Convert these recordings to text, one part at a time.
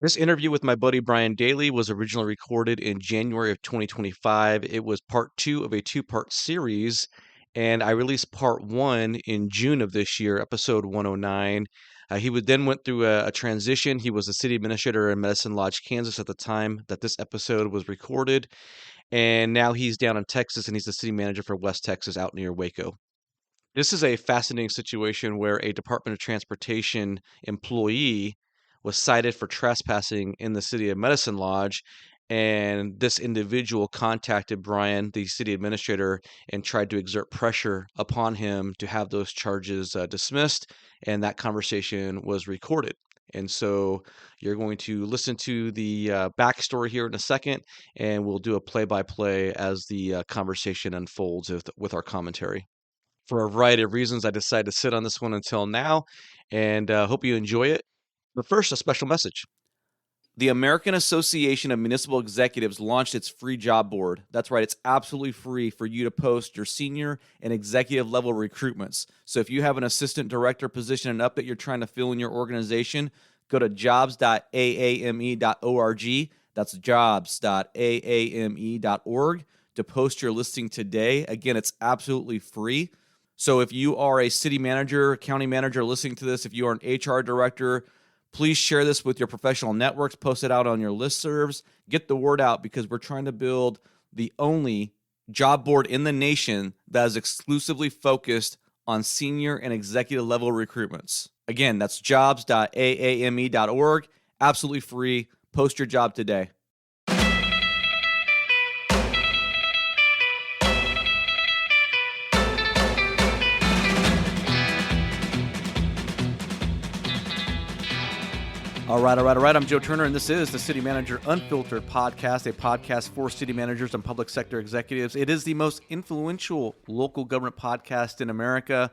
This interview with my buddy Brian Daly was originally recorded in January of 2025. It was part two of a two-part series, and I released part one in June of this year, episode 109. Then went through a transition. He was the city administrator in Medicine Lodge, Kansas at the time that this episode was recorded, and now he's down in Texas and he's the city manager for West Texas out near Waco. This is a fascinating situation where a Department of Transportation employee was cited for trespassing in the city of Medicine Lodge. And this individual contacted Brian, the city administrator, and tried to exert pressure upon him to have those charges dismissed. And that conversation was recorded. And so you're going to listen to the backstory here in a second, and we'll do a play-by-play as the conversation unfolds with our commentary. For a variety of reasons, I decided to sit on this one until now, and hope you enjoy it. But first, a special message. The American Association of Municipal Executives launched its free job board. That's right, it's absolutely free for you to post your senior and executive level recruitments. So if you have an assistant director position and up that you're trying to fill in your organization, go to jobs.aame.org. That's jobs.aame.org to post your listing today. Again, it's absolutely free. So if you are a city manager, county manager listening to this, if you are an HR director, please share this with your professional networks, post it out on your listservs, get the word out, because we're trying to build the only job board in the nation that is exclusively focused on senior and executive level recruitments. Again, that's jobs.aame.org, absolutely free. Post your job today. All right. I'm Joe Turner, and this is the City Manager Unfiltered podcast, a podcast for city managers and public sector executives. It is the most influential local government podcast in America,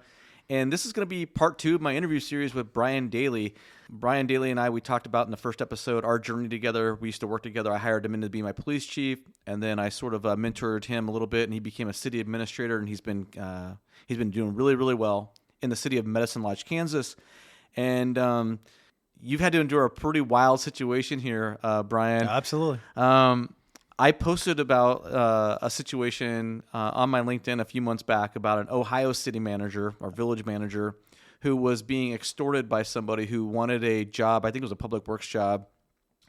and this is going to be part two of my interview series with Brian Daly. Brian Daly and I, we talked about in the first episode our journey together. We used to work together. I hired him in to be my police chief, and then I sort of mentored him a little bit, and he became a city administrator, and he's been doing really, really well in the city of Medicine Lodge, Kansas, and you've had to endure a pretty wild situation here, Brian. Absolutely. I posted about a situation on my LinkedIn a few months back about an Ohio city manager or village manager who was being extorted by somebody who wanted a job. I think it was a public works job,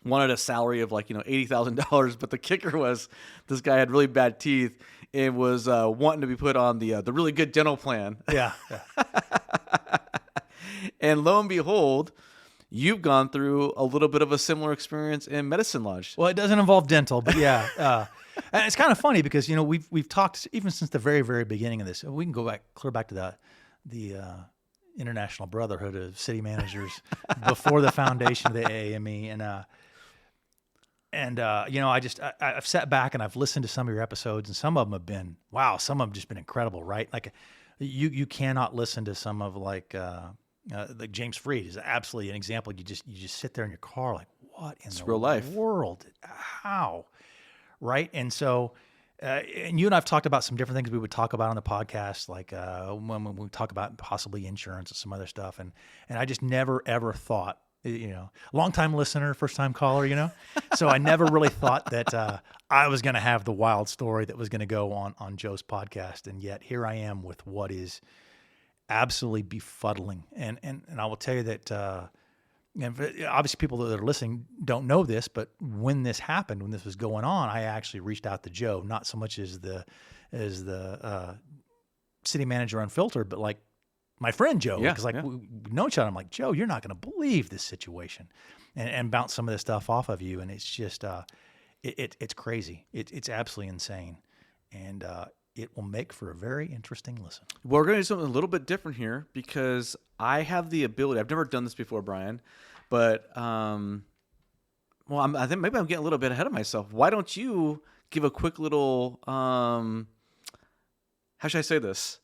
wanted a salary of $80,000. But the kicker was this guy had really bad teeth and was wanting to be put on the really good dental plan. Yeah. And lo and behold, you've gone through a little bit of a similar experience in Medicine Lodge. Well, it doesn't involve dental, but yeah. And it's kind of funny because, we've talked even since the very, very beginning of this. We can go clear back to the International Brotherhood of City Managers before the foundation of the AAME. I've sat back and I've listened to some of your episodes, and some of them have been, wow, some of them have just been incredible, right? Like you cannot listen to some of like James Freed is absolutely an example. You just sit there in your car like, what in the real life world? How? Right? And so, and you and I have talked about some different things we would talk about on the podcast, like when we talk about possibly insurance and some other stuff. And I just never, ever thought, long-time listener, first-time caller, So I never really thought that I was going to have the wild story that was going to go on Joe's podcast. And yet here I am with what is absolutely befuddling. And I will tell you that, obviously people that are listening don't know this, but when this happened, when this was going on, I actually reached out to Joe, not so much as the city manager Unfiltered, but like my friend Joe, because we know each other. I'm like, Joe, you're not going to believe this situation, and bounce some of this stuff off of you. And it's just, it's crazy. It's absolutely insane. And, it will make for a very interesting listen. Well, we're going to do something a little bit different here because I have the ability. I've never done this before, Brian, but I think maybe I'm getting a little bit ahead of myself. Why don't you give a quick little how should I say this?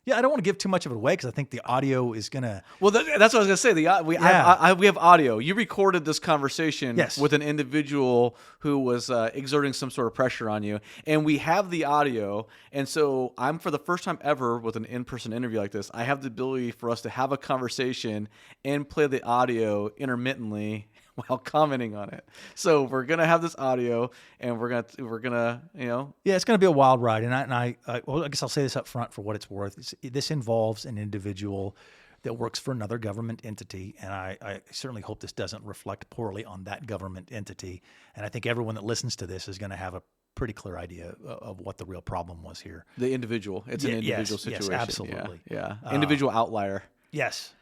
Yeah, I don't want to give too much of it away because I think the audio is gonna. Well, that's what I was gonna say. We have audio. You recorded this conversation Yes. with an individual who was exerting some sort of pressure on you, and we have the audio. And so I'm, for the first time ever with an in-person interview like this, I have the ability for us to have a conversation and play the audio intermittently while commenting on it. So we're gonna have this audio, and we're gonna Yeah, it's going to be a wild ride, and well, I guess I'll say this up front for what it's worth. This involves an individual that works for another government entity, and I certainly hope this doesn't reflect poorly on that government entity. And I think everyone that listens to this is going to have a pretty clear idea of what the real problem was here. The individual. It's an individual situation. Yes, absolutely. Yeah. Individual outlier. Yes.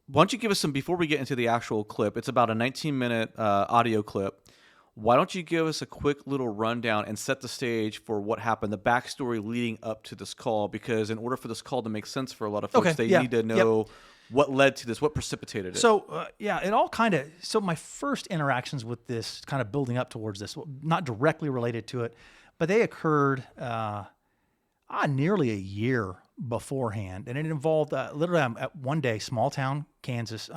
Why don't you give us some, before we get into the actual clip, it's about a 19-minute audio clip. Why don't you give us a quick little rundown and set the stage for what happened, the backstory leading up to this call? Because in order for this call to make sense for a lot of folks, they need to know what led to this, what precipitated it. So, it all kind of, so my first interactions with this, kind of building up towards this, not directly related to it, but they occurred nearly a year beforehand. And it involved, literally, I'm at one day, small town, Kansas.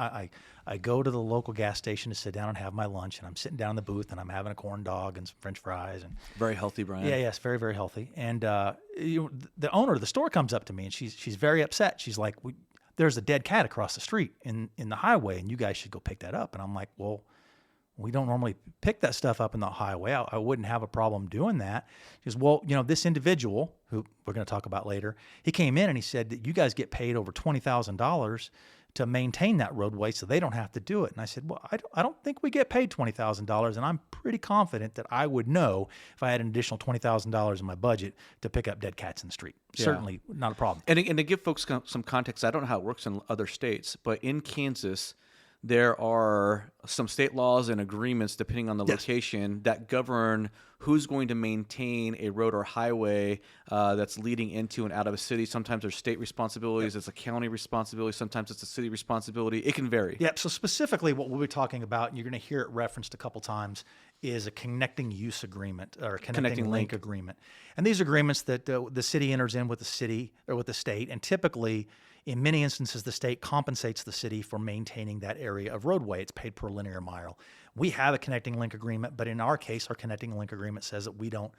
I go to the local gas station to sit down and have my lunch, and I'm sitting down in the booth, and I'm having a corn dog and some French fries. And very healthy, Brian. Yeah, yes, very, very healthy. And the owner of the store comes up to me, and she's very upset. She's like, there's a dead cat across the street in the highway, and you guys should go pick that up. And I'm like, well, we don't normally pick that stuff up in the highway. I wouldn't have a problem doing that. She goes, well, this individual, who we're going to talk about later, he came in and he said that you guys get paid over $20,000 to maintain that roadway so they don't have to do it. And I said, well, I don't think we get paid $20,000, and I'm pretty confident that I would know if I had an additional $20,000 in my budget to pick up dead cats in the street. Yeah. Certainly not a problem. And to give folks some context, I don't know how it works in other states, but in Kansas, there are some state laws and agreements, depending on the location, that govern who's going to maintain a road or highway that's leading into and out of a city. Sometimes there's state responsibilities, it's a county responsibility, sometimes it's a city responsibility. It can vary. Yeah, so specifically what we'll be talking about, and you're going to hear it referenced a couple times, is a connecting use agreement or connecting link agreement. And these agreements that the city enters in with the city or with the state, and typically, in many instances, the state compensates the city for maintaining that area of roadway. It's paid per linear mile. We have a connecting link agreement, but in our case, our connecting link agreement says that we don't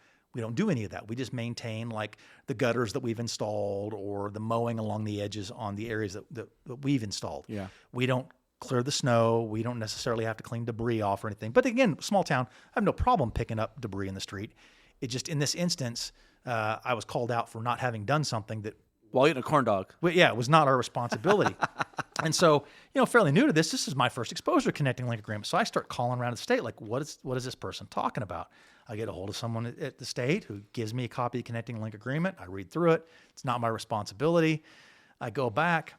do any of that. We just maintain like the gutters that we've installed or the mowing along the edges on the areas that we've installed. Yeah. We don't clear the snow. We don't necessarily have to clean debris off or anything. But again, small town, I have no problem picking up debris in the street. It just, in this instance, I was called out for not having done something that, while eating a corn dog. Well, yeah, it was not our responsibility. And so, fairly new to this. This is my first exposure to connecting link agreement. So I start calling around the state, like, what is this person talking about? I get a hold of someone at the state who gives me a copy of connecting link agreement. I read through it. It's not my responsibility. I go back.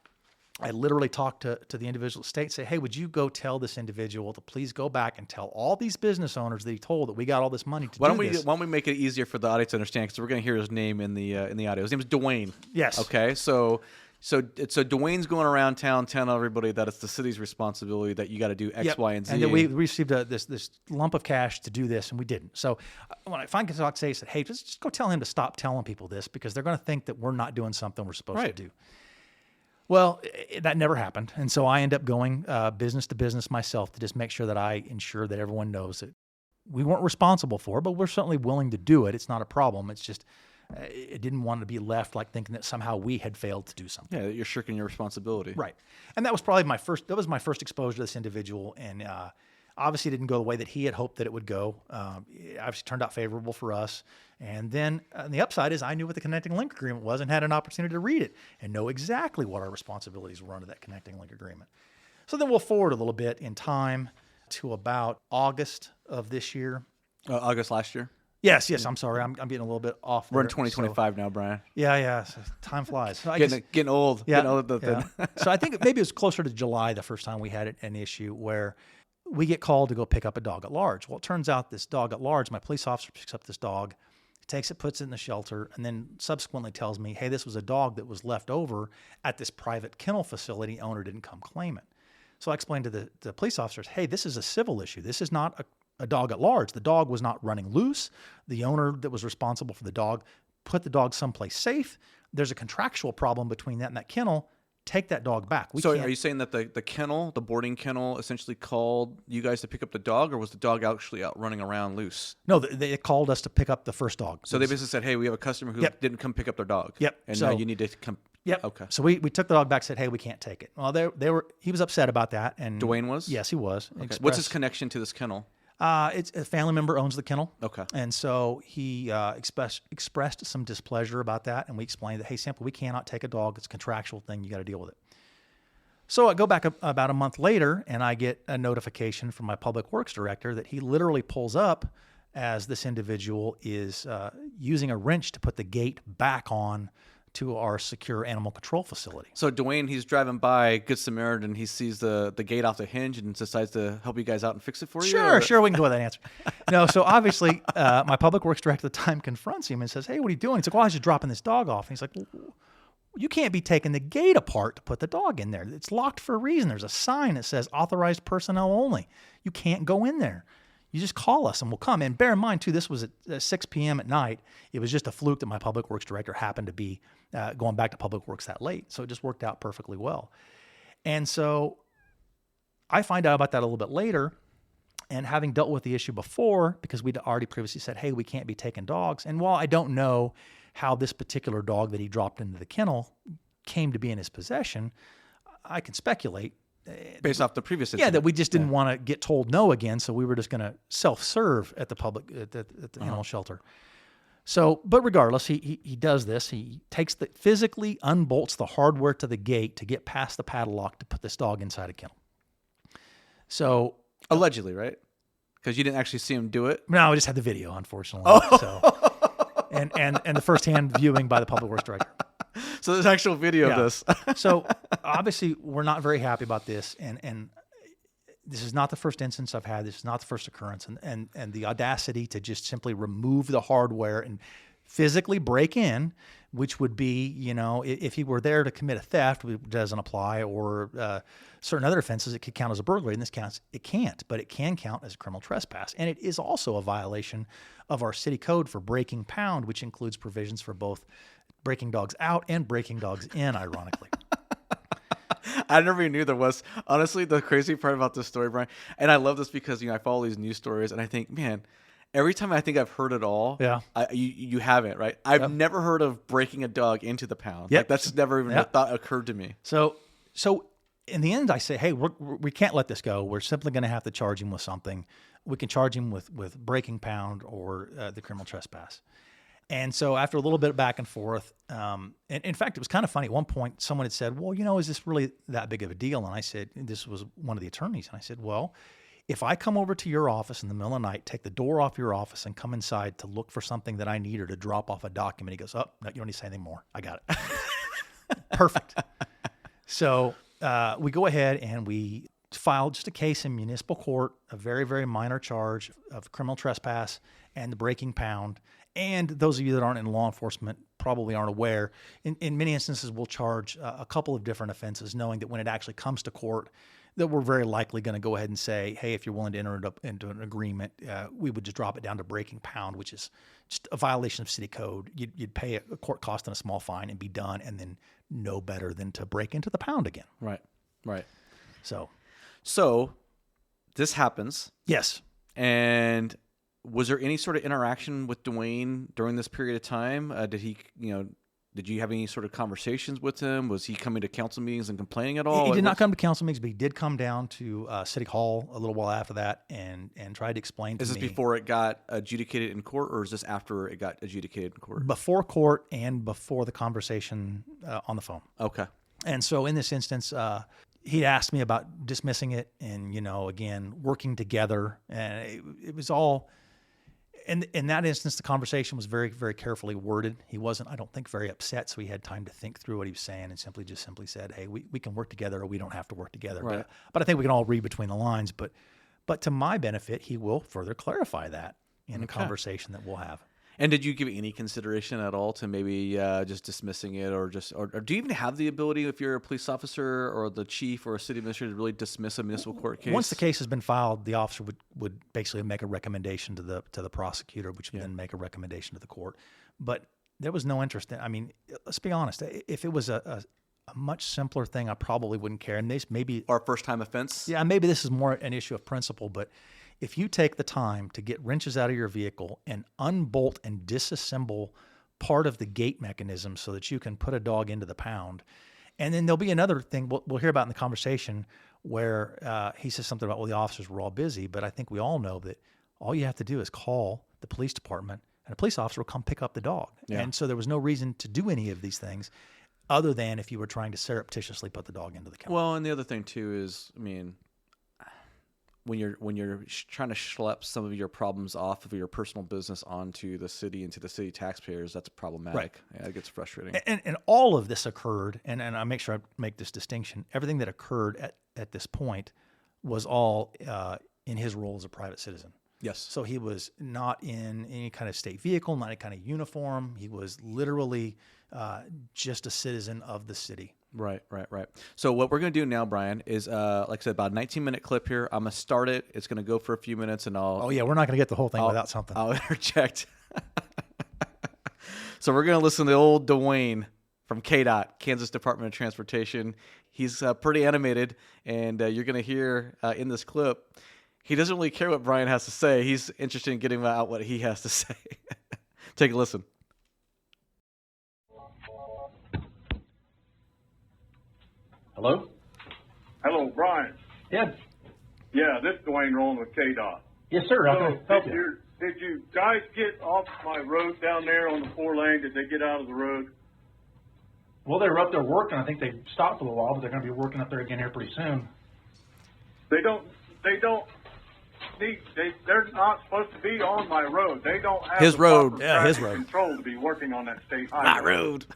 I literally talk to the individual state, say, hey, would you go tell this individual to please go back and tell all these business owners that he told that we got all this money to do this. Why don't we make it easier for the audience to understand? Because we're going to hear his name in the audio. His name is Dwayne. Yes. Okay. So Dwayne's going around town telling everybody that it's the city's responsibility that you got to do X, Y, and Z. And then we received this lump of cash to do this, and we didn't. So when I finally talked to say, I said, hey, just go tell him to stop telling people this because they're going to think that we're not doing something we're supposed to do. Well, that never happened. And so I end up going business to business myself to just make sure that I ensure that everyone knows that we weren't responsible for it, but we're certainly willing to do it. It's not a problem. It's just it didn't want to be left like thinking that somehow we had failed to do something. Yeah, you're shirking your responsibility. Right. And that was probably my first exposure to this individual. And obviously it didn't go the way that he had hoped that it would go. It obviously turned out favorable for us. And then the upside is I knew what the connecting link agreement was and had an opportunity to read it and know exactly what our responsibilities were under that connecting link agreement. So then we'll forward a little bit in time to about August of this year. August last year? Yes. I'm sorry. I'm getting a little bit off. We're in 2025 now, Brian. Yeah. So time flies. So getting old. Yeah. Getting old. So I think maybe it was closer to July the first time we had an issue where we get called to go pick up a dog at large. Well, it turns out this dog at large, my police officer picks up this dog, takes it, puts it in the shelter, and then subsequently tells me, hey, this was a dog that was left over at this private kennel facility. Owner didn't come claim it. So I explained to the police officers, hey, this is a civil issue. This is not a dog at large. The dog was not running loose. The owner that was responsible for the dog put the dog someplace safe. There's a contractual problem between that and that kennel. Take that dog back. So are you saying that the kennel, the boarding kennel, essentially called you guys to pick up the dog, or was the dog actually out running around loose? No, they called us to pick up the first dog. So they basically said, hey, we have a customer who didn't come pick up their dog. Yep. And so, now you need to come. Yep. Okay. So we took the dog back, said, hey, we can't take it. Well, he was upset about that. And Dwayne was? Yes, he was. Okay. What's his connection to this kennel? It's a family member owns the kennel. Okay. And so he expressed some displeasure about that. And we explained that, hey, simply, we cannot take a dog. It's a contractual thing. You got to deal with it. So I go back about a month later, and I get a notification from my public works director that he literally pulls up as this individual is using a wrench to put the gate back on to our secure animal control facility. So Dwayne, he's driving by Good Samaritan. He sees the gate off the hinge and decides to help you guys out and fix it for you? Sure. We can go with that answer. No, so obviously my public works director at the time confronts him and says, hey, what are you doing? He's like, well, I was just dropping this dog off. And he's like, well, you can't be taking the gate apart to put the dog in there. It's locked for a reason. There's a sign that says authorized personnel only. You can't go in there. You just call us and we'll come. And bear in mind, too, this was at 6 p.m. at night. It was just a fluke that my public works director happened to be going back to public works that late. So it just worked out perfectly well. And so I find out about that a little bit later. And having dealt with the issue before, because we'd already previously said, hey, we can't be taking dogs. And while I don't know how this particular dog that he dropped into the kennel came to be in his possession, I can speculate. Based off the previous incident. Yeah, that we just didn't want to get told no again, so we were just going to self-serve at the animal shelter. So, but regardless, he does this. He physically unbolts the hardware to the gate to get past the padlock to put this dog inside a kennel. So allegedly, right? Because you didn't actually see him do it. No, I just had the video, unfortunately. Oh. So, and the firsthand viewing by the public works director. So there's actual video of this. So obviously we're not very happy about this, and this is not the first instance I've had. This is not the first occurrence, and the audacity to just simply remove the hardware and physically break in, which would be, if he were there to commit a theft, it doesn't apply, or certain other offenses, it could count as a burglary. In this case, it can't, but it can count as a criminal trespass. And it is also a violation of our city code for breaking pound, which includes provisions for both breaking dogs out and breaking dogs in, ironically. I never even knew there was. Honestly, the crazy part about this story, Brian, and I love this because, I follow these news stories and I think, man, every time I think I've heard it all, you haven't, right? I've never heard of breaking a dog into the pound. Like, that's just never even a thought occurred to me. So in the end, I say, hey, we can't let this go. We're simply going to have to charge him with something. We can charge him with breaking pound or the criminal trespass. And so after a little bit of back and forth, and in fact, it was kind of funny. At one point, someone had said, well, is this really that big of a deal? And I said, this was one of the attorneys. And I said, well, if I come over to your office in the middle of the night, take the door off your office and come inside to look for something that I need or to drop off a document, he goes, oh, no, you don't need to say anything more. I got it. Perfect. So we go ahead and we filed just a case in municipal court, a very, very minor charge of criminal trespass and the breaking pound. And those of you that aren't in law enforcement probably aren't aware, in many instances, we'll charge a couple of different offenses, knowing that when it actually comes to court, that we're very likely going to go ahead and say, hey, if you're willing to enter it up into an agreement, we would just drop it down to breaking pound, which is just a violation of city code. You'd pay a court cost and a small fine and be done, and then no better than to break into the pound again. Right. So this happens. Yes. And was there any sort of interaction with Dwayne during this period of time? Did you have any sort of conversations with him? Was he coming to council meetings and complaining at all? He did not come to council meetings, but he did come down to City Hall a little while after that and tried to explain to me. Is this before it got adjudicated in court, or is this after it got adjudicated in court? Before court and before the conversation on the phone. Okay. And so in this instance, he asked me about dismissing it and, again, working together. And it was all... And in that instance, the conversation was very, very carefully worded. He wasn't, I don't think, very upset, so he had time to think through what he was saying and simply said, hey, we can work together or we don't have to work together. Right. But I think we can all read between the lines. But to my benefit, he will further clarify that in a conversation that we'll have. And did you give any consideration at all to maybe just dismissing it, or do you even have the ability, if you're a police officer or the chief or a city administrator, to really dismiss a municipal court case? Once the case has been filed, the officer would basically make a recommendation to the prosecutor, which would then make a recommendation to the court. But There was no interest in. I mean, let's be honest. If it was a much simpler thing, I probably wouldn't care. And this maybe Or first time offense. yeah, maybe this is more an issue of principle. But if you take the time to get wrenches out of your vehicle and unbolt and disassemble part of the gate mechanism so that you can put a dog into the pound, and then there'll be another thing we'll hear about in the conversation where he says something about, well, the officers were all busy. But I think we all know that all you have to do is call the police department, and a police officer will come pick up the dog. Yeah. And so there was no reason to do any of these things other than if you were trying to surreptitiously put the dog into the kennel. Well, and the other thing too is, I mean, when you're trying to schlep some of your problems off of your personal business onto the city and to the city taxpayers, that's problematic. Right. Yeah, it gets frustrating. And all of this occurred, and I make sure I make this distinction, everything that occurred at this point was all in his role as a private citizen. Yes. So he was not in any kind of state vehicle, not any kind of uniform. He was literally just a citizen of the city. Right. So what we're going to do now, Brian, is like I said, about a 19-minute clip here. I'm going to start it. It's going to go for a few minutes, and Oh yeah, we're not going to get the whole thing without something. I'll interject. So we're going to listen to old Dwayne from KDOT, Kansas Department of Transportation. He's pretty animated, and you're going to hear in this clip, he doesn't really care what Brian has to say. He's interested in getting out what he has to say. Take a listen. Hello? Hello, Brian. Yeah. Yeah, this is Dwayne Roland with KDOT. Yes, sir. How can I help did, you? did you guys get off my road down there on the 4-lane? Did they get out of the road? Well, they were up there working. I think they stopped for a while, but they're going to be working up there again here pretty soon. They're not supposed to be on my road. They don't have His the road. proper Yeah, his traffic road. control to be working on that state highway. My road.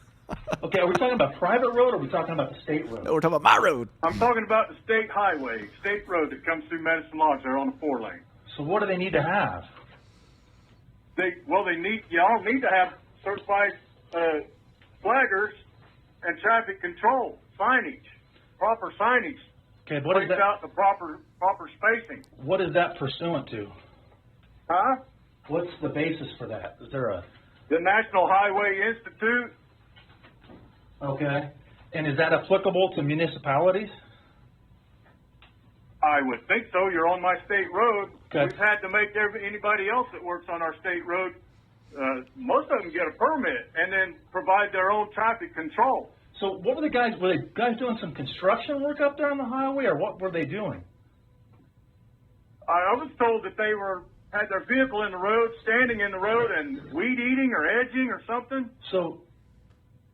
Okay, are we talking about private road or are we talking about the state road? No, we're talking about my road. I'm talking about the state highway, state road that comes through Medicine Lodge. They're on the 4-lane. So what do they need to have? Y'all need to have certified flaggers and traffic control signage, proper signage. Okay, what is Placed that? out the proper spacing. What is that pursuant to? Huh? What's the basis for that? Is there a... The National Highway Institute. Okay. And is that applicable to municipalities? I would think so. You're on my state road. Okay. We've had to make anybody else that works on our state road, most of them get a permit and then provide their own traffic control. So what were the guys doing some construction work up there on the highway, or what were they doing? I was told that they had their vehicle in the road, standing in the road and weed eating or edging or something. So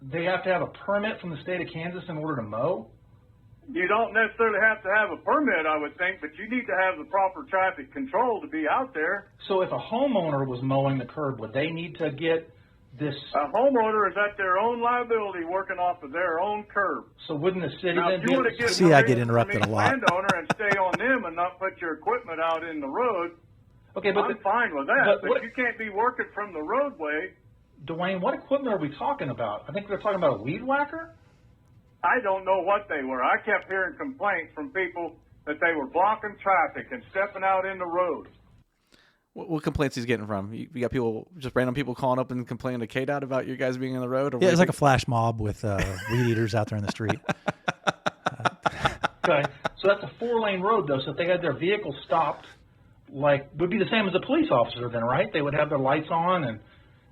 they have to have a permit from the state of Kansas in order to mow? You don't necessarily have to have a permit, I would think, but you need to have the proper traffic control to be out there. So if a homeowner was mowing the curb, would they need to get this? A homeowner is at their own liability working off of their own curb. So wouldn't the city Now, then if be you able want to to get See, I get permission interrupted from a lot. each landowner and stay on them and not put your equipment out in the road, Okay, but I'm fine with that. but But what- you can't be working from the roadway. Dwayne, what equipment are we talking about? I think they're talking about a weed whacker? I don't know what they were. I kept hearing complaints from people that they were blocking traffic and stepping out in the road. What complaints he's getting from? You got people, just random people calling up and complaining to KDOT about you guys being on the road? Or Yeah, it's like a flash mob with weed eaters out there in the street. Okay, so that's a 4-lane road, though. So if they had their vehicle stopped, like, would be the same as a police officer then, right? They would have their lights on and...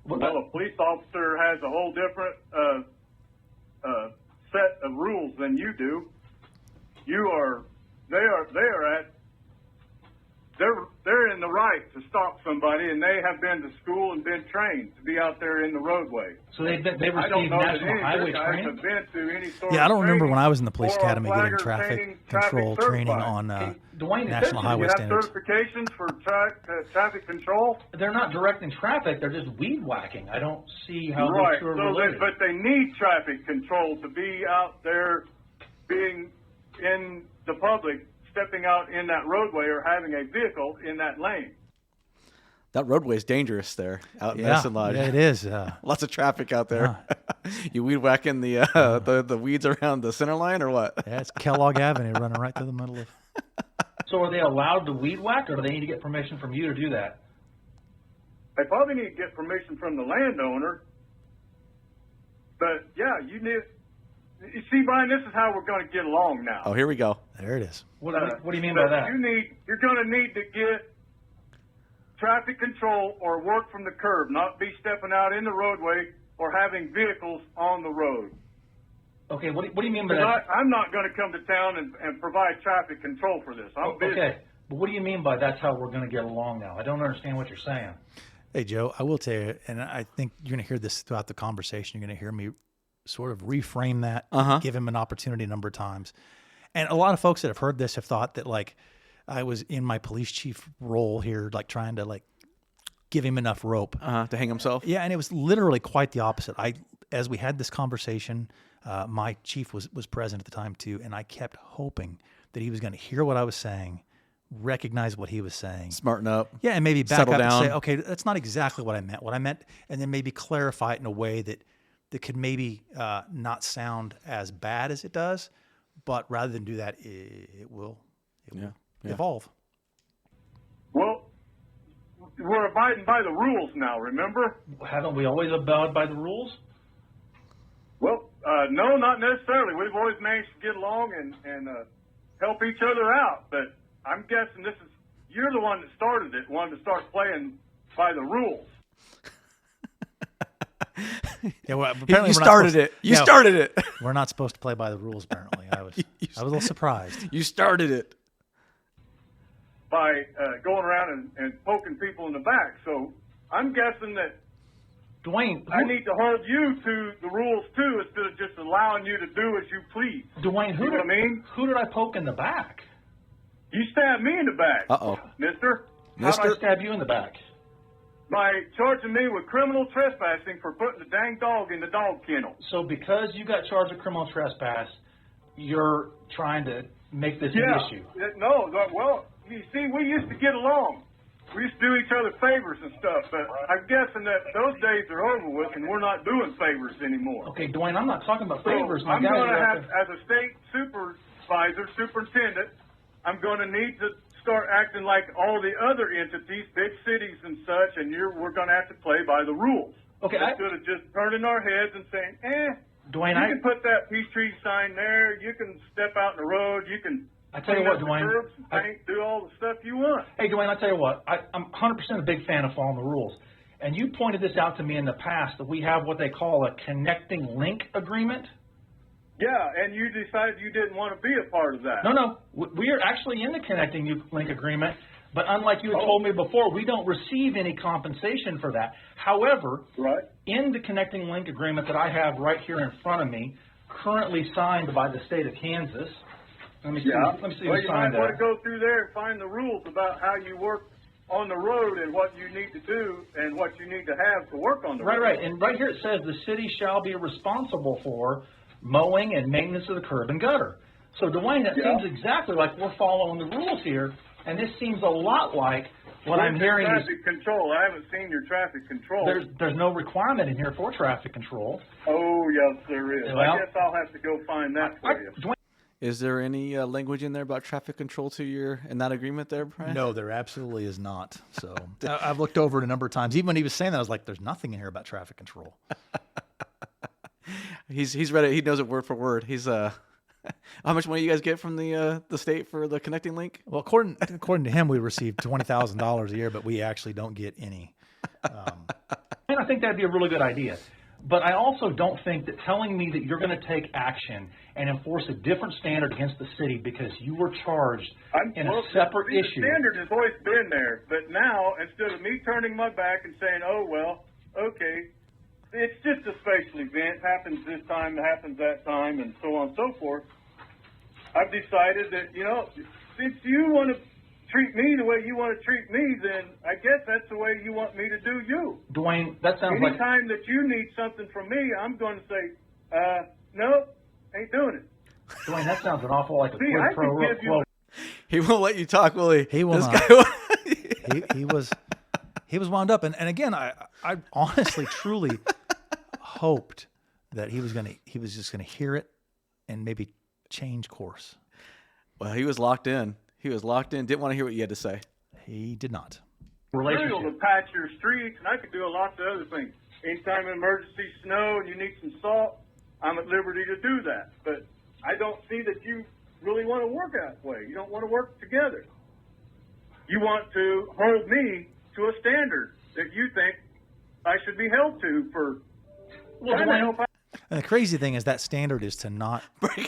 Well, a police officer has a whole different set of rules than you do. They're in the right to stop somebody, and they have been to school and been trained to be out there in the roadway. So they I don't received know that National any of Highway you guys training? have been to any sort Yeah, I of don't remember training when I was in the police or academy getting flagger traffic training, control traffic training certified. on Dwayne, national essentially, highway You have standards. certifications for traffic control? They're not directing traffic, they're just weed whacking. I don't see how Right, those two are related. but they need traffic control to be out there being in the public, stepping out in that roadway or having a vehicle in that lane. That roadway is dangerous there out in Yeah, Medicine Lodge. yeah, it is. Lots of traffic out there. You weed whacking the weeds around the center line or what? Yeah, it's Kellogg Avenue running right through the middle of. So are they allowed to weed whack, or do they need to get permission from you to do that? They probably need to get permission from the landowner But yeah, you see, Brian, this is how we're going to get along now. Oh, here we go. There it is. What do you mean by that? You're going to need to get traffic control or work from the curb, not be stepping out in the roadway or having vehicles on the road. Okay, what do you mean by that? I'm not going to come to town and provide traffic control for this. I'm busy. Okay, but what do you mean by that's how we're going to get along now? I don't understand what you're saying. Hey, Joe, I will tell you, and I think you're going to hear this throughout the conversation. You're going to hear me sort of reframe that, give him an opportunity a number of times. And a lot of folks that have heard this have thought that, like, I was in my police chief role here, like trying to, like, give him enough rope. To hang himself? Yeah, and it was literally quite the opposite. As we had this conversation, my chief was present at the time too, and I kept hoping that he was going to hear what I was saying, recognize what he was saying, Smarten up. yeah, and maybe back Settle up down. and say, okay, that's not exactly what I meant. What I meant, and then maybe clarify it in a way that could maybe not sound as bad as it does, but rather than do that, it will evolve. Well, we're abiding by the rules now, remember? Haven't we always abided by the rules? Well, no, not necessarily. We've always managed to get along and help each other out. But I'm guessing you're the one that started it, wanted to start playing by the rules. Yeah, well, apparently You started it. You started it. We're not supposed to play by the rules. Apparently, I was a little surprised. You started it. By going around and poking people in the back. So I'm guessing that Dwayne, I need to hold you to the rules too, instead of just allowing you to do as you please. Dwayne, You know what I mean? who did I poke in the back? You stabbed me in the back. Uh-oh. Mister. How did I stab you in the back? By charging me with criminal trespassing for putting the dang dog in the dog kennel. So because you got charged with criminal trespass, you're trying to make this an issue. No, well, you see, we used to get along. We used to do each other favors and stuff, but I'm guessing that those days are over with, and we're not doing favors anymore. Okay, Dwayne, I'm not talking about favors. So I'm going to have, as a state superintendent, I'm going to need to start acting like all the other entities, big cities and such, and we're going to have to play by the rules. Okay, instead of just turning our heads and saying, Dwayne, you can put that peace tree sign there, you can step out in the road, you can I tell you what, Dwayne, do all the stuff you want. Hey, Dwayne, I tell you what, I'm 100% a big fan of following the rules. And you pointed this out to me in the past, that we have what they call a connecting link agreement. Yeah, and you decided you didn't want to be a part of that. No, we are actually in the connecting link agreement, but unlike you had told me before, we don't receive any compensation for that. However, in the connecting link agreement that I have right here in front of me, currently signed by the state of Kansas, let me see well, you might want to go through there and find the rules about how you work on the road and what you need to do and what you need to have to work on the road. Right. And right here it says the city shall be responsible for mowing and maintenance of the curb and gutter. So, Dwayne, that seems exactly like we're following the rules here, and this seems a lot like what I'm hearing is traffic control. I haven't seen your traffic control. There's no requirement in here for traffic control. Oh, yes, there is. Well, I guess I'll have to go find that for you. Dwayne, Is there any language in there about traffic control in that agreement there, Brian? No, there absolutely is not. So I've looked over it a number of times. Even when he was saying that, I was like, there's nothing in here about traffic control. He's read it. He knows it word for word. He's how much money you guys get from the state for the connecting link? Well, according to him, we receive $20,000 a year, but we actually don't get any. I think that'd be a really good idea. But I also don't think that telling me that you're going to take action and enforce a different standard against the city because you were charged in a separate issue. The standard has always been there, but now, instead of me turning my back and saying, oh, well, okay, it's just a special event, happens this time, happens that time, and so on and so forth, I've decided that, since you want to treat me the way you want to treat me, then I guess that's the way you want me to do you. Dwayne, that sounds like... Anytime that you need something from me, I'm going to say, no, ain't doing it. Dwayne, that sounds an awful like a quid I pro can give you... quo. He won't let you talk, will he? He will this not. Guy he was wound up. And again, I honestly, truly hoped that he was just going to hear it and maybe change course. Well, he was locked in. Didn't want to hear what you had to say. He did not. Material to patch your streets, and I could do a lot of other things. anytime emergency snow and you need some salt, I'm at liberty to do that. But I don't see that you really want to work that way. You don't want to work together. You want to hold me to a standard that you think I should be held to for trying to help out. And the crazy thing is that standard is to not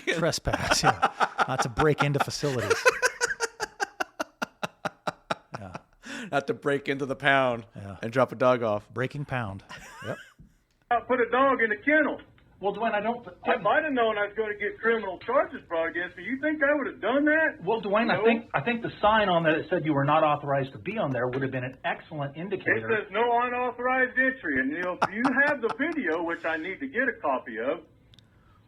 trespass, not to break into facilities. Yeah. Not to break into the pound and drop a dog off. Breaking pound. Yep. I put a dog in a kennel. Well, Dwayne, If I'd have known I was going to get criminal charges brought against me, you think I would have done that? Well, Dwayne, No. I think the sign on that it said you were not authorized to be on there would have been an excellent It indicator. says no unauthorized entry, and if you have the video, which I need to get a copy of,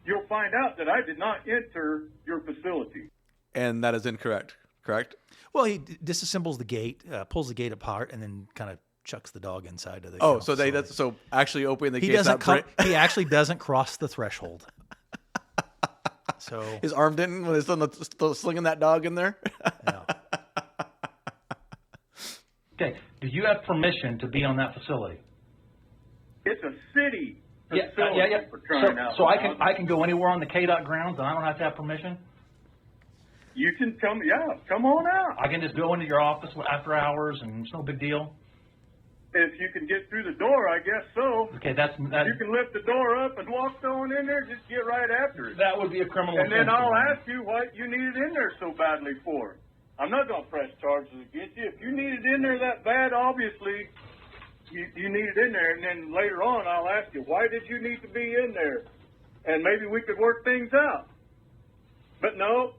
you'll find out that I did not enter your facility. And that is incorrect, correct? Well, he disassembles the gate, pulls the gate apart, and then kind of chucks the dog inside of the Oh, kennel so facility. so actually opening the He gate. doesn't he actually doesn't cross the threshold. So His arm didn't when he's still slinging that dog in there. yeah. Okay, do you have permission to be on that facility? It's a city Yeah, facility yeah. for crying out So loud. I can go anywhere on the KDOT grounds and I don't have to have permission? You can come, come on out. I can just go into your office after hours and it's no big deal? If you can get through the door, I guess so. Okay, that You can lift the door up and walk on in there, just get right after it. would be a criminal And then offense, I'll Dwayne. ask you what you needed in there so badly for. I'm not going to press charges against you. If you need it in there that bad, obviously you need it in there. And then later on, I'll ask you, why did you need to be in there? And maybe we could work things out. But no,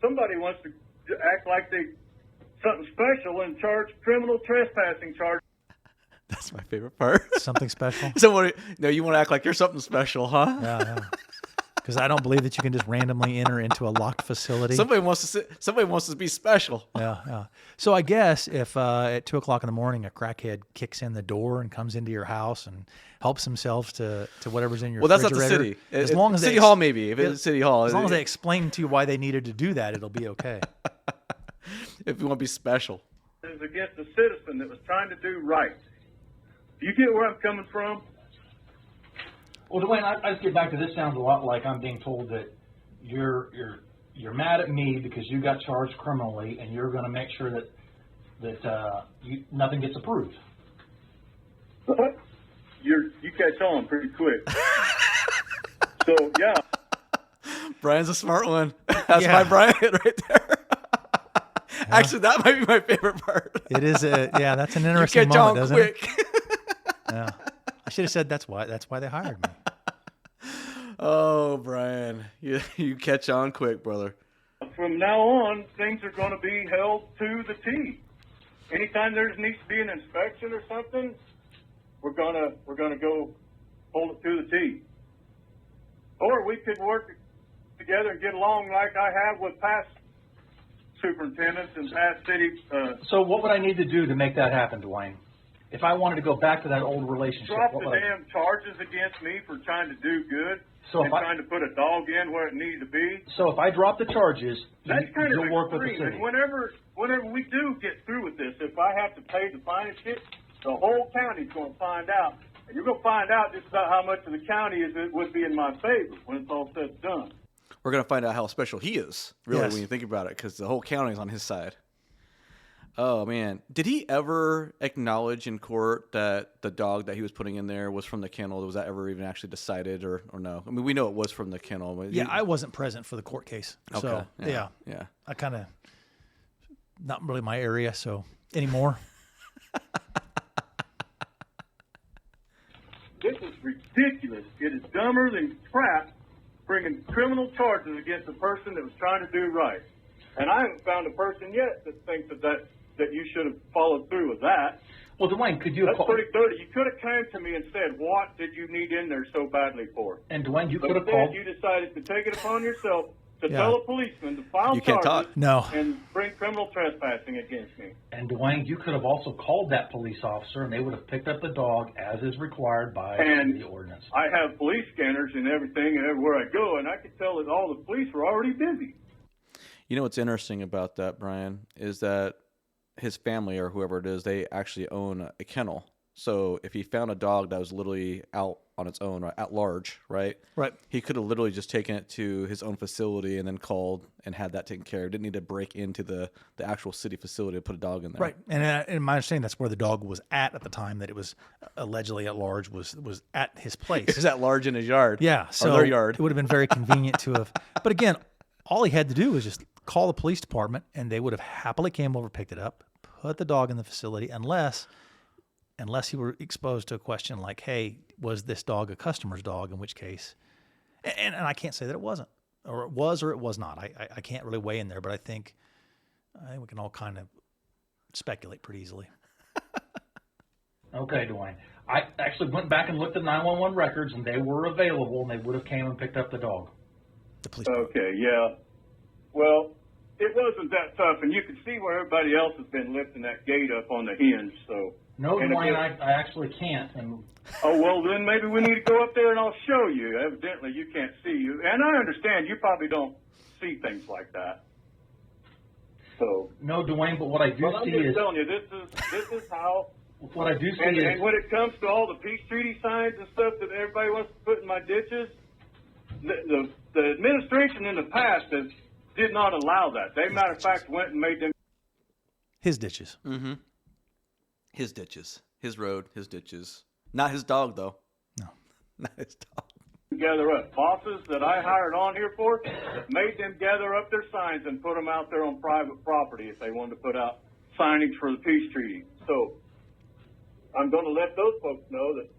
somebody wants to act like they something special and charge criminal trespassing charges. That's my favorite part. Something special. Somebody, no, you want to act like you're something special, huh? Yeah. Because I don't believe that you can just randomly enter into a locked facility. Somebody wants to be special. Yeah. So I guess if at 2:00 in the morning a crackhead kicks in the door and comes into your house and helps himself to whatever's in your Well, that's not the refrigerator, city. As long as City they Hall, maybe if it's City Hall. as long as they explain to you why they needed to do that, it'll be okay. if you want to be special. Is against a citizen that was trying to do right. Do you get where I'm coming from? Well, Dwayne, I just get back to this. Sounds a lot like I'm being told that you're mad at me because you got charged criminally, and you're going to make sure that nothing gets approved. You catch on pretty quick. So yeah, Brian's a smart one. That's Yeah. my Brian right there. Actually, that might be my favorite part. It is that's an You interesting catch moment, on doesn't quick. it? Yeah. I should have said that's why they hired me. Oh, Brian, you catch on quick, brother. from now on, things are going to be held to the T. Anytime there needs to be an inspection or something, we're gonna go hold it to the T. Or we could work together and get along like I have with past superintendents and past city. So what would I need to do to make that happen, Dwayne? If I wanted to go back to that old relationship, Drop what the would I do? damn charges against me for trying to do good So and if I- trying to put a dog in where it needs to be. So if I drop the charges, That's kind of you'll work with the extreme. city. And whenever we do get through with this, if I have to pay the fine and shit, the whole county's going to find out. And you're going to find out just about how much of the county would be in my favor when it's all said and done. We're going to find out how special he is, really, Yes. when you think about it, because the whole county's on his side. Oh, man. Did he ever acknowledge in court that the dog that he was putting in there was from the kennel? Was that ever even actually decided or no? I mean, we know it was from the kennel. But Yeah, I wasn't present for the court case. So, yeah. I kind of, not really my area, so anymore. This is ridiculous. It is dumber than crap bringing criminal charges against a person that was trying to do right. And I haven't found a person yet that thinks that you should have followed through with that. Well, Dwayne, could you have That's pretty dirty. You could have come to me and said, what did you need in there so badly for? And Dwayne, you But could have instead, called. you decided to take it upon yourself to Yeah. tell a policeman to file You can't charges talk. No. and bring criminal trespassing against me. And Dwayne, you could have also called that police officer, and they would have picked up the dog as is required by And the ordinance. I have police scanners and everything and everywhere I go, and I could tell that all the police were already busy. You know what's interesting about that, Brian, is that his family or whoever it is, they actually own a kennel. So if he found a dog that was literally out on its own, right, at large, right? Right. He could have literally just taken it to his own facility and then called and had that taken care of. Didn't need to break into the actual city facility to put a dog in there. Right. And in my understanding, that's where the dog was at the time that it was allegedly at large was at his place. Is that large in his yard? Yeah. Or So their yard. it would have been very convenient to have. But again, all he had to do was just call the police department, and they would have happily came over, picked it up, put the dog in the facility, unless he were exposed to a question like, hey, was this dog a customer's dog, in which case, and I can't say that it wasn't, or it was, or it was not. I can't really weigh in there, but I think we can all kind of speculate pretty easily. Okay, Dwayne. I actually went back and looked at 911 records, and they were available, and they would have came and picked up the dog. The police. Okay, yeah. Well, it wasn't that tough, and you can see where everybody else has been lifting that gate up on the hinge, so. No, And Dwayne, if I actually can't. And Oh, well, then maybe we need to go up there and I'll show you. Evidently, you can't see you. And I understand you probably don't see things like that. So. no, Dwayne, but what I do Well, I'm see just is telling you, this is how. what I do see And is when it comes to all the peace treaty signs and stuff that everybody wants to put in my ditches, the administration in the past did not allow that. They, matter of fact, went and made them His ditches. Mm-hmm. His ditches. His road, his ditches. Not his dog, though. No. Not his dog. gather up. Bosses that I hired on here for made them gather up their signs and put them out there on private property if they wanted to put out signage for the peace treaty. So I'm going to let those folks know that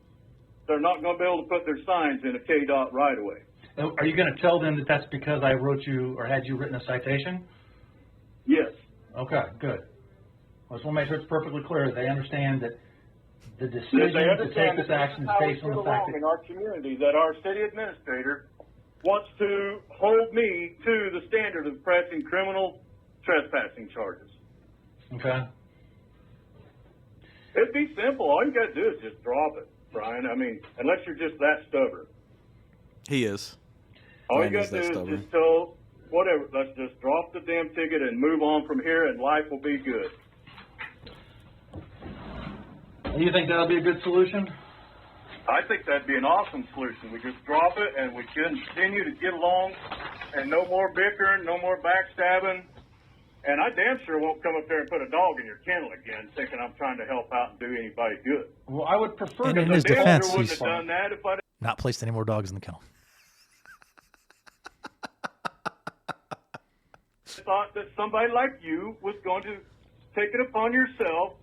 they're not going to be able to put their signs in a KDOT right away. Are you going to tell them that that's because I wrote you or had you written a citation? Yes. Okay, good. I just want to make sure it's perfectly clear. They understand that the They decision to take understand this action is how we based on get the fact along in that our community, that our city administrator wants to hold me to the standard of pressing criminal trespassing charges. okay. It'd be simple. All you got to do is just drop it, Brian. I mean, unless you're just that stubborn. He is. All you Brian got to is do that is stubborn. just tell, whatever, let's just drop the damn ticket and move on from here, and life will be good. Do you think that'll be a good solution? I think that'd be an awesome solution. We just drop it, and we continue to get along, and no more bickering, no more backstabbing. And I damn sure won't come up there and put a dog in your kennel again, thinking I'm trying to help out and do anybody good. Well, I would prefer And to in his Damn defense, sure wouldn't he's have done that if I not placed any more dogs in the kennel. thought that somebody like you was going to take it upon yourself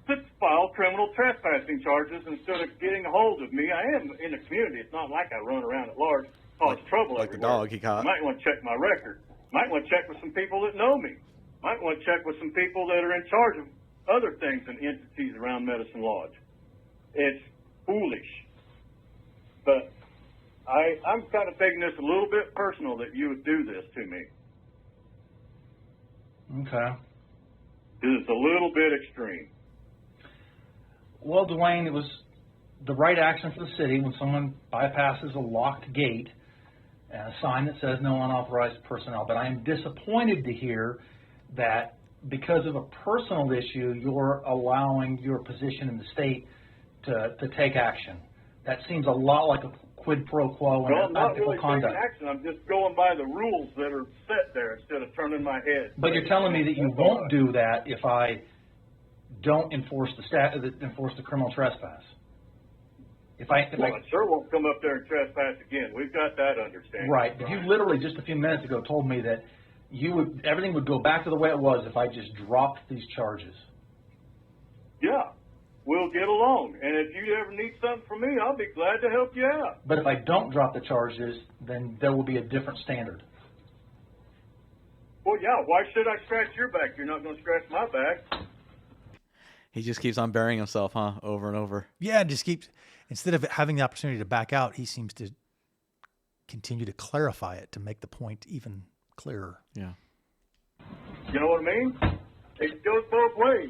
to file criminal trespassing charges instead of getting a hold of me. I am in the community. It's not like I run around at large, cause trouble like the everywhere. dog he caught. You might want to check my record. Might want to check with some people that know me. Might want to check with some people that are in charge of other things and entities around Medicine Lodge. It's foolish. But I'm kind of taking this a little bit personal that you would do this to me. Okay. It's a little bit extreme. Well, Dwayne, it was the right action for the city when someone bypasses a locked gate and a sign that says no unauthorized personnel. But I am disappointed to hear that because of a personal issue, you're allowing your position in the state to take action. That seems a lot like a quid pro quo and Well, I'm not unethical really conduct. taking action. I'm just going by the rules that are set there instead of turning my head. But you're telling me that you That's all won't do that if I don't enforce the criminal trespass. If I Well, I sure won't come up there and trespass again. We've got that understanding. right, but you literally just a few minutes ago told me that everything would go back to the way it was if I just dropped these charges. Yeah, we'll get along. And if you ever need something from me, I'll be glad to help you out. But if I don't drop the charges, then there will be a different standard. Well, yeah, why should I scratch your back? You're not going to scratch my back. He just keeps on burying himself, huh? Over and over. Yeah, just keeps, instead of having the opportunity to back out, he seems to continue to clarify it to make the point even clearer. Yeah. You know what I mean? It goes both ways.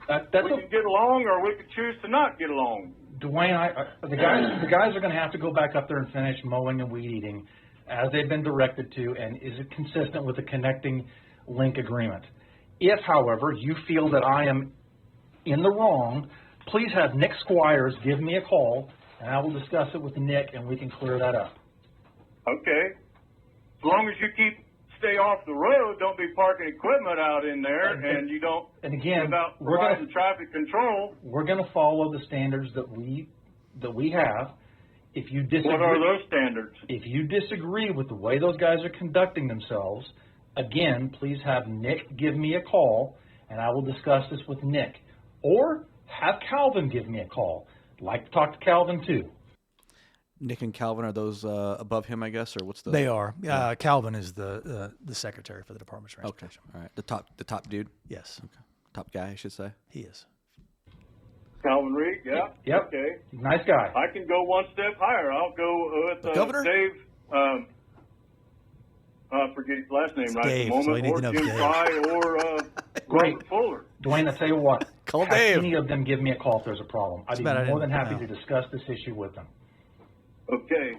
That's We can get along, or we can choose to not get along. Dwayne, the guys are going to have to go back up there and finish mowing and weed eating as they've been directed to, and is it consistent with the connecting link agreement? If, however, you feel that I am in the wrong please have Nick Squires give me a call, and I will discuss it with Nick, and we can clear that up. Okay. As long as you stay off the road, don't be parking equipment out in there, and you don't. And again, without providing traffic control. We're going to follow the standards that we have. If you disagree, what are those standards? If you disagree with the way those guys are conducting themselves, again, please have Nick give me a call, and I will discuss this with Nick. Or have Calvin give me a call. I'd like to talk to Calvin too. Nick and Calvin, are those above him, I guess, or what's the? They are. Calvin is the secretary for the Department of Transportation. Okay, all right. The top dude. Yes. Okay. Top guy, I should say. He is. Calvin Reed, yeah. Yep. Okay. Nice guy. I can go one step higher. I'll go with Governor? Dave. I forget his last name right Dave, at the so moment, you need or to know Jim Dave. Fry, or Great. Robert Fuller. Dwayne, I tell you what. Call have Dave. any of them give me a call if there's a problem. I'd be bad I more than didn't happy know. to discuss this issue with them. Okay.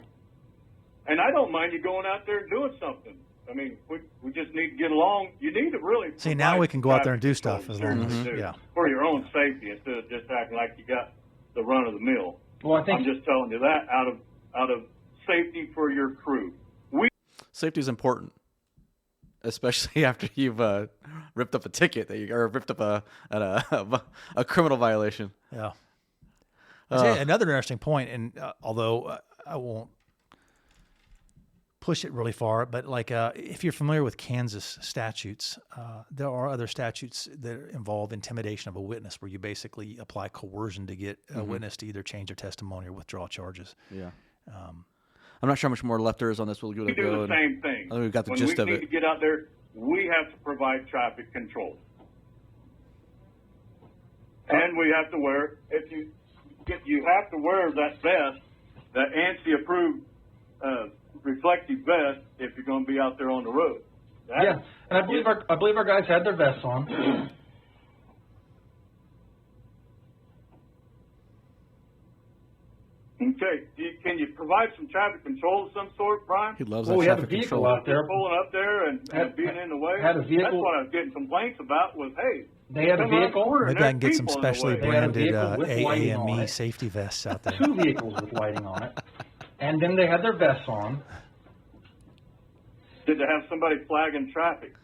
And I don't mind you going out there and doing something. I mean, we just need to get along. You need to really See, now we can go out there and do stuff traffic as long control as, yeah. for your own safety instead of just acting like you got the run of the mill. Well, I think I'm just telling you that out of safety for your crew. Safety is important, especially after you've ripped up a ticket or ripped up a criminal violation. Yeah. I'll tell you another interesting point, and although I won't push it really far, but like if you're familiar with Kansas statutes, there are other statutes that involve intimidation of a witness, where you basically apply coercion to get a witness to either change their testimony or withdraw charges. Yeah. I'm not sure how much more left there is on this. We'll give it a We go. do the same thing. I think we've got the when gist of we it. need to get out there, we have to provide traffic control. And we have to wear, you have to wear that vest, that ANSI approved reflective vest, if you're going to be out there on the road. yeah, and I believe our guys had their vests on. Okay, can you provide some traffic control of some sort, Brian? He loves Well, that we have a traffic vehicle control. out there. Pulling up there and being in the way. Had a vehicle. That's what I was getting complaints about. Was hey, They had a come on vehicle. forward, Maybe I can there's get some people in the specially way. They had a branded vehicle with lighting on AAME it. safety vests out there. 2 vehicles with lighting on it, and then they had their vests on. Did they have somebody flagging traffic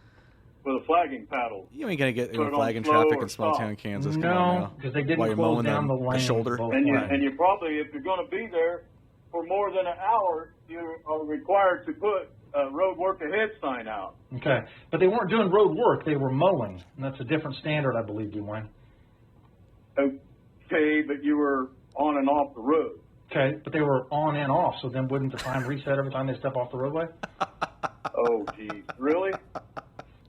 with a flagging paddle? You ain't gonna get Put it on flagging slow traffic or in small stop. town Kansas. Come on No, now. because they While didn't you're close mowing down the lane. shoulder. both And ways. you probably, if you're going to be there for more than an hour, you are required to put a road work ahead sign out. Okay, but they weren't doing road work; they were mowing, and that's a different standard, I believe, Dwayne. Okay, but you were on and off the road. Okay, but they were on and off, so then wouldn't the time reset every time they step off the roadway? Oh, geez, really?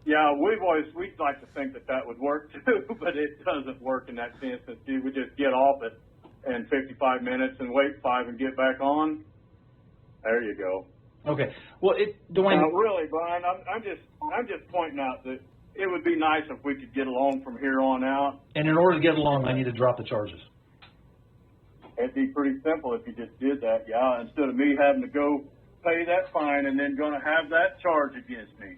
Yeah, we'd like to think that would work too, but it doesn't work in that instance. You would just get off it in 55 minutes and wait 5 and get back on. There you go. Okay, well, Dwayne. Really, Brian, I'm just pointing out that it would be nice if we could get along from here on out. And in order to get along, I need to drop the charges. It'd be pretty simple if you just did that, yeah, instead of me having to go pay that fine and then going to have that charge against me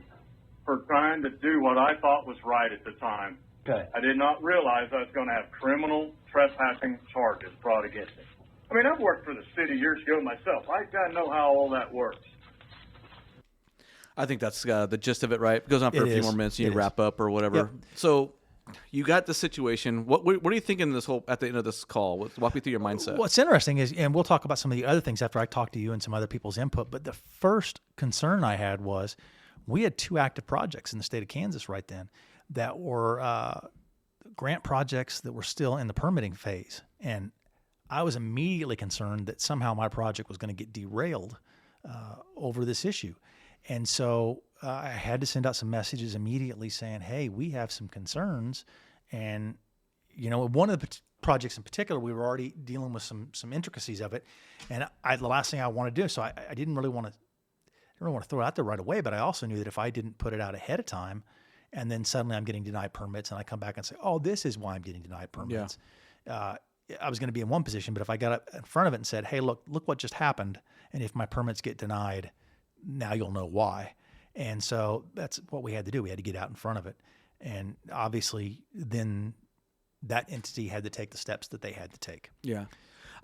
for trying to do what I thought was right at the time. Okay. I did not realize I was going to have criminal trespassing charges brought against me. I mean, I've worked for the city years ago myself. I got to know how all that works. I think that's the gist of it, right? It goes on for It a few is. more minutes. You It need to is. wrap up or whatever. Yep. So you got the situation. What are you thinking this whole at the end of this call? Walk me through your mindset. What's interesting is, and we'll talk about some of the other things after I talk to you and some other people's input, but the first concern I had was we had 2 active projects in the state of Kansas right then that were grant projects that were still in the permitting phase. And I was immediately concerned that somehow my project was going to get derailed over this issue. And so I had to send out some messages immediately saying, hey, we have some concerns. And, you know, one of the projects in particular, we were already dealing with some intricacies of it. And the last thing I want to do, so I didn't really want to throw it out there right away, but I also knew that if I didn't put it out ahead of time and then suddenly I'm getting denied permits and I come back and say, oh, this is why I'm getting denied permits. I was going to be in one position, but if I got up in front of it and said, hey, look what just happened. And if my permits get denied, now you'll know why. And so that's what we had to do. We had to get out in front of it. And obviously then that entity had to take the steps that they had to take. Yeah.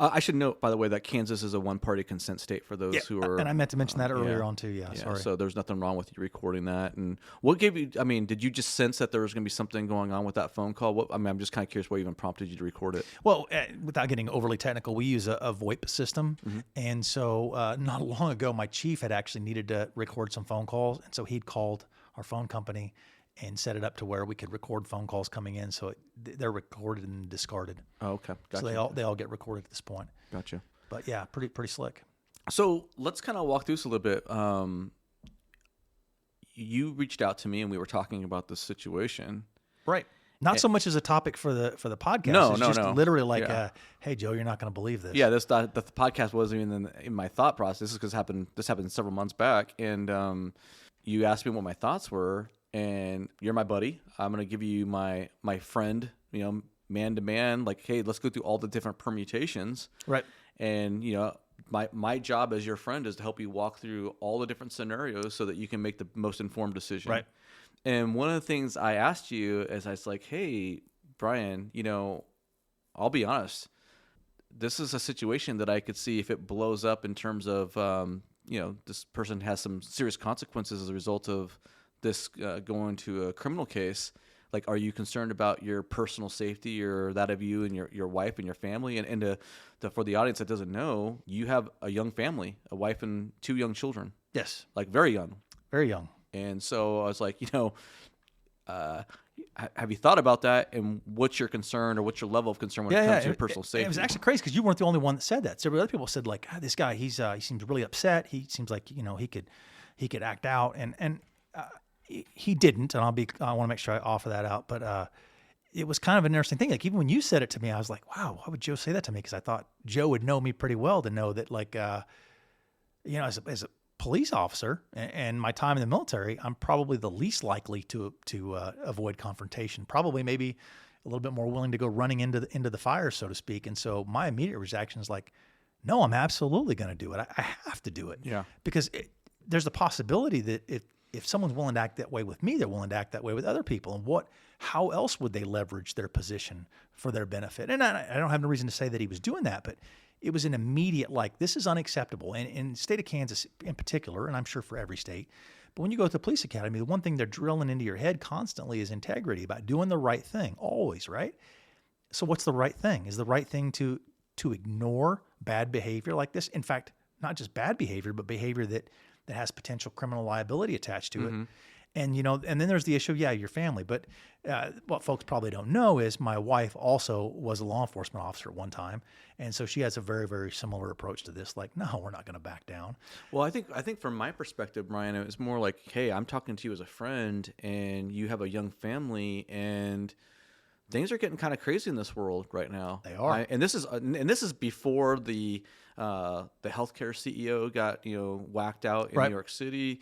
I should note, by the way, that Kansas is a one-party consent state for those who are. And I meant to mention that earlier on too. Yeah, sorry. So there's nothing wrong with you recording that. And what gave you? I mean, did you just sense that there was going to be something going on with that phone call? I'm just kind of curious what even prompted you to record it. Well, without getting overly technical, we use a VoIP system, and so not long ago, my chief had actually needed to record some phone calls, and so he'd called our phone company and set it up to where we could record phone calls coming in, so they're recorded and discarded. Oh, okay. Gotcha. So they all get recorded at this point. Gotcha. But yeah, pretty slick. So let's kind of walk through this a little bit. You reached out to me and we were talking about this situation. Right. Not so much as a topic for the podcast. No, it's no, just no. literally like, hey Joe, you're not going to believe this. Yeah, the podcast wasn't even in my thought process. This is because this happened several months back, and you asked me what my thoughts were. And you're my buddy. I'm going to give you my friend, man to man, like, hey, let's go through all the different permutations. Right. And, my job as your friend is to help you walk through all the different scenarios so that you can make the most informed decision. Right. And one of the things I asked you is I was like, hey, Brian, I'll be honest. This is a situation that I could see if it blows up in terms of, this person has some serious consequences as a result of this going to a criminal case. Like, are you concerned about your personal safety or that of you and your wife and your family? And for the audience that doesn't know, you have a young family, a wife and 2 young children. Yes. Like very young. Very young. And so I was like, have you thought about that? And what's your concern or what's your level of concern when it comes to your personal safety? It was actually crazy because you weren't the only one that said that. Several other people said like, this guy, he seems really upset. He seems like, he could act out. And he didn't, and I want to make sure I offer that out. But it was kind of an interesting thing. Like even when you said it to me, I was like, wow, why would Joe say that to me? Because I thought Joe would know me pretty well to know that, like, as a police officer and my time in the military, I'm probably the least likely to avoid confrontation. Probably maybe a little bit more willing to go running into the fire, so to speak. And so my immediate reaction is like, no, I'm absolutely going to do it. I have to do it. Yeah. Because there's the possibility that if someone's willing to act that way with me, they're willing to act that way with other people. And how else would they leverage their position for their benefit? And I don't have no reason to say that he was doing that, but it was an immediate, like, this is unacceptable. And in the state of Kansas in particular, and I'm sure for every state, but when you go to the police academy, the one thing they're drilling into your head constantly is integrity, about doing the right thing, always, right? So what's the right thing? Is the right thing to ignore bad behavior like this? In fact, not just bad behavior, but behavior that has potential criminal liability attached to it. And, and then there's the issue of, your family. But what folks probably don't know is my wife also was a law enforcement officer at one time. And so she has a very, very similar approach to this. Like, no, we're not going to back down. Well, I think from my perspective, Brian, it was more like, hey, I'm talking to you as a friend and you have a young family and things are getting kind of crazy in this world right now. They are. And this is before the healthcare CEO got whacked out in New York City.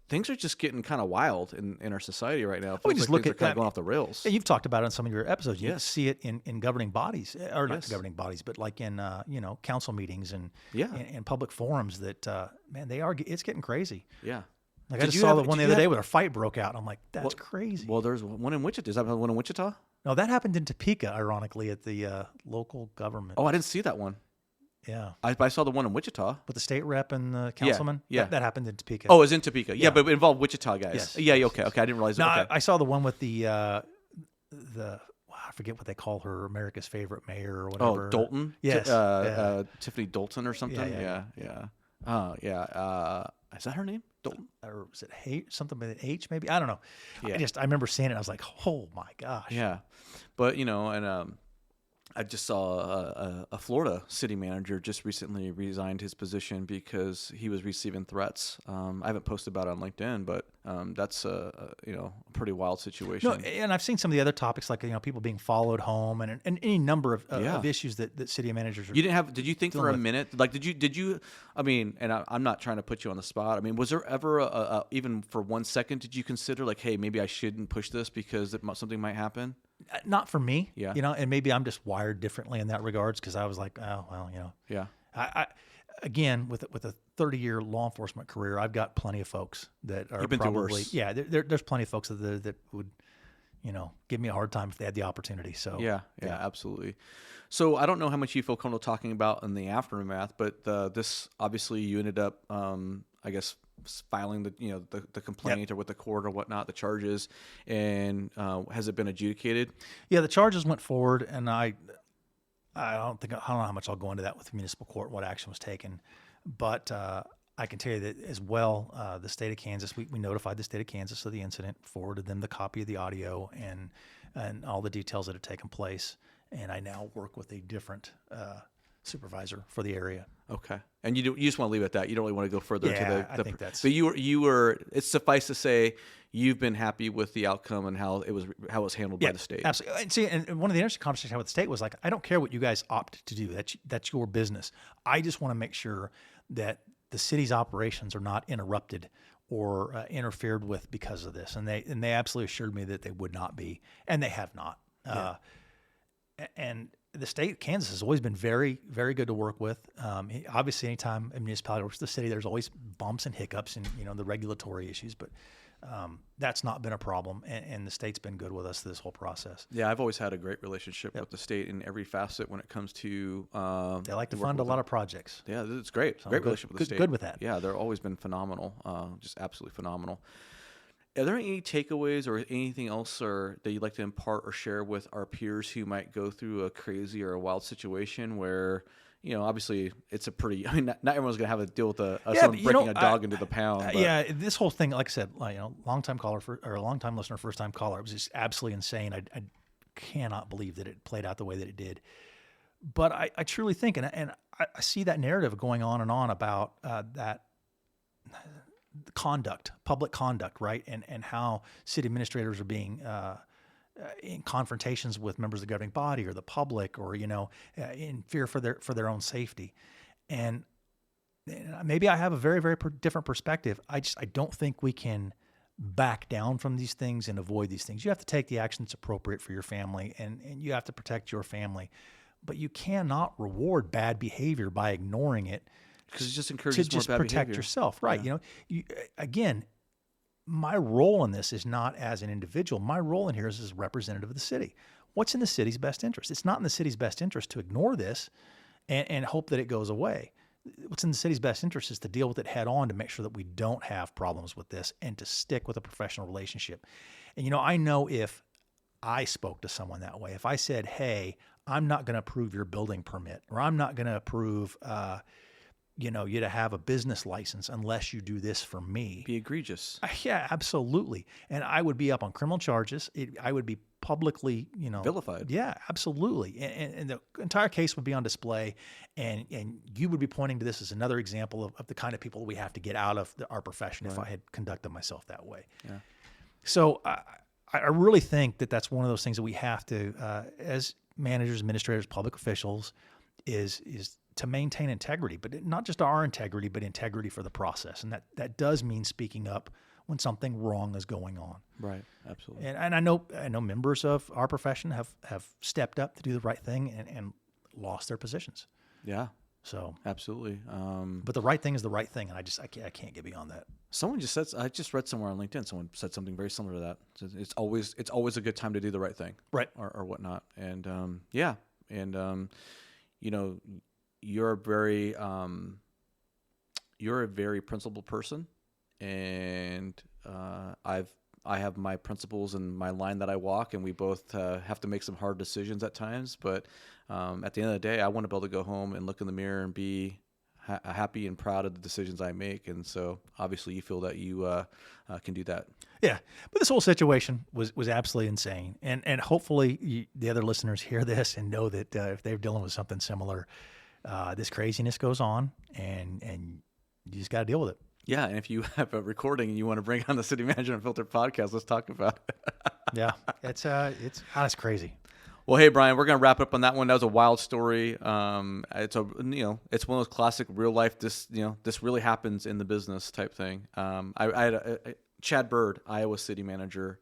Things are just getting kind of wild in our society right now. We just like look at kind of going off the rails. Yeah, you've talked about it in some of your episodes. You see it in governing bodies, or not governing bodies, but like in council meetings and public forums. That man, it's getting crazy. Yeah. Like I just saw the one the other day where a fight broke out. And I'm like, that's crazy. Well, there's one in Wichita. Is that one in Wichita? No, that happened in Topeka, ironically, at the local government. Oh, I didn't see that one. Yeah. I saw the one in Wichita. With the state rep and the councilman? Yeah. That happened in Topeka. Oh, it was in Topeka. Yeah, but it involved Wichita guys. Yes. Yeah, okay. I didn't realize no, that. Okay. I saw the one with the I forget what they call her, America's favorite mayor or whatever. Oh, Dalton? Yes. Tiffany Dalton or something? Yeah. Is that her name? Dalton? Or was it something with an H maybe? I don't know. Yeah. I remember seeing it and I was like, oh my gosh. Yeah. But, I just saw a Florida city manager just recently resigned his position because he was receiving threats. I haven't posted about it on LinkedIn, but that's a pretty wild situation. No, and I've seen some of the other topics like people being followed home and any number of issues that city managers are. You didn't have? Did you think for a minute? Like, did you? I mean, and I'm not trying to put you on the spot. I mean, was there ever even for 1 second did you consider like, hey, maybe I shouldn't push this because something might happen? Not for me, yeah. And maybe I'm just wired differently in that regards because I was like, oh well, yeah. I again with a 30-year law enforcement career, I've got plenty of folks that are You've been probably through worse. Yeah. There's plenty of folks that would give me a hard time if they had the opportunity. So yeah, absolutely. So I don't know how much you feel comfortable talking about in the aftermath, but this obviously you ended up, I guess, filing the complaint or with the court or whatnot, the charges, and has it been adjudicated? Yeah, the charges went forward, and I don't know how much I'll go into that with municipal court, what action was taken, but I can tell you that as well, the state of Kansas, we notified the state of Kansas of the incident, forwarded them the copy of the audio and all the details that have taken place, and I now work with a different supervisor for the area. Okay, and you just want to leave it at that. You don't really want to go further into the. I think that's. So you were. It's suffice to say, you've been happy with the outcome and how it was handled by the state. Absolutely. And see, and one of the interesting conversations I had with the state was like, I don't care what you guys opt to do. That's your business. I just want to make sure that the city's operations are not interrupted or interfered with because of this. And they absolutely assured me that they would not be, and they have not. And the state of Kansas has always been very, very good to work with. Obviously, anytime a municipality works with the city, there's always bumps and hiccups and the regulatory issues, but that's not been a problem. And the state's been good with us through this whole process. Yeah, I've always had a great relationship with the state in every facet when it comes to. They like to fund a lot of projects. Yeah, it's great. So great relationship with the state. Good with that. Yeah, they've always been phenomenal. Just absolutely phenomenal. Are there any takeaways or anything else that you'd like to impart or share with our peers who might go through a crazy or a wild situation where, obviously it's a pretty, not everyone's going to have to deal with someone breaking a dog into the pound. Yeah, this whole thing, like I said, long-time caller or a long-time listener, first-time caller, it was just absolutely insane. I cannot believe that it played out the way that it did. But I truly think, and I see that narrative going on and on about that conduct, public conduct, right? And how city administrators are being in confrontations with members of the governing body or the public, or in fear for their own safety. And maybe I have a very, very different perspective. I don't think we can back down from these things and avoid these things. You have to take the action that's appropriate for your family, and you have to protect your family. But you cannot reward bad behavior by ignoring it. Because it just encourages more bad protect behavior. yourself, right? Yeah. Again, my role in this is not as an individual. My role in here is as a representative of the city. What's in the city's best interest? It's not in the city's best interest to ignore this and hope that it goes away. What's in the city's best interest is to deal with it head on, to make sure that we don't have problems with this, and to stick with a professional relationship. And I know if I spoke to someone that way, if I said, "Hey, I'm not going to approve your building permit," or "I'm not going to approve you to have a business license unless you do this for me." Be egregious. Yeah, absolutely. And I would be up on criminal charges. I would be publicly, vilified. Yeah, absolutely. And the entire case would be on display, and you would be pointing to this as another example of the kind of people we have to get out of our profession. Right. If I had conducted myself that way. Yeah. So I really think that that's one of those things that we have to, as managers, administrators, public officials, is to maintain integrity, but not just our integrity, but integrity for the process. And that does mean speaking up when something wrong is going on. Right. Absolutely. And I know members of our profession have stepped up to do the right thing and lost their positions. Yeah. So absolutely. But the right thing is the right thing. And I can't get beyond that. Someone just said, I just read somewhere on LinkedIn, someone said something very similar to that. It's always a good time to do the right thing. Right. Or whatnot. And, yeah. And, you're a very principled person, and I have my principles and my line that I walk, and we both have to make some hard decisions at times. But at the end of the day, I want to be able to go home and look in the mirror and be happy and proud of the decisions I make. And so, obviously, you feel that you can do that. Yeah, but this whole situation was absolutely insane, and hopefully the other listeners hear this and know that if they're dealing with something similar. This craziness goes on, and you just got to deal with it. Yeah, and if you have a recording and you want to bring on the City Manager Unfiltered podcast, let's talk about it. Yeah, it's crazy. Well, hey Brian, we're gonna wrap up on that one. That was a wild story. It's one of those classic real life. This really happens in the business type thing. I had Chad Bird, Iowa City Manager.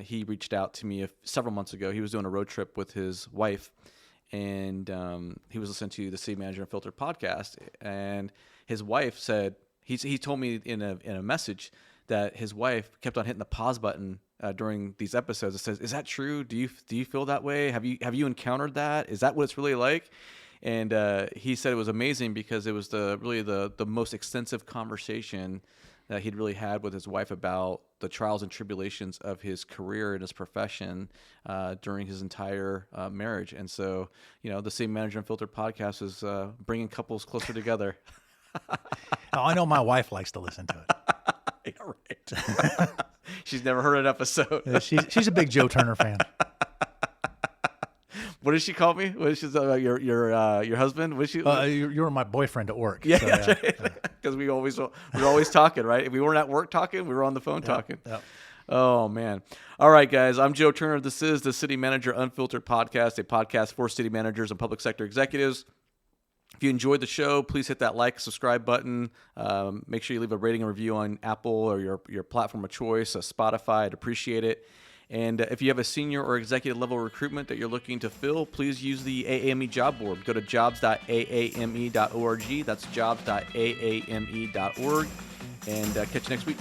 He reached out to me several months ago. He was doing a road trip with his wife. And he was listening to the City Manager Unfiltered podcast, and his wife said he told me in a message that his wife kept on hitting the pause button during these episodes. It says, "Is that true? Do you feel that way? Have you encountered that? Is that what it's really like?" And he said it was amazing because it was the most extensive conversation that he'd really had with his wife about the trials and tribulations of his career and his profession during his entire marriage. And so, the City Manager Unfiltered podcast is bringing couples closer together. I know my wife likes to listen to it. Yeah, right. She's never heard an episode. She's a big Joe Turner fan. What does she call me? What is she about your husband? Was she? You're my boyfriend at work. Yeah, so, that's right. Because we're always talking, right? If we weren't at work talking, we were on the phone talking. Yep. Oh man! All right, guys. I'm Joe Turner. This is the City Manager Unfiltered podcast, a podcast for city managers and public sector executives. If you enjoyed the show, please hit that like, subscribe button. Make sure you leave a rating and review on Apple or your platform of choice, Spotify. I'd appreciate it. And if you have a senior or executive level recruitment that you're looking to fill, please use the AAME job board. Go to jobs.aame.org. That's jobs.aame.org. And catch you next week.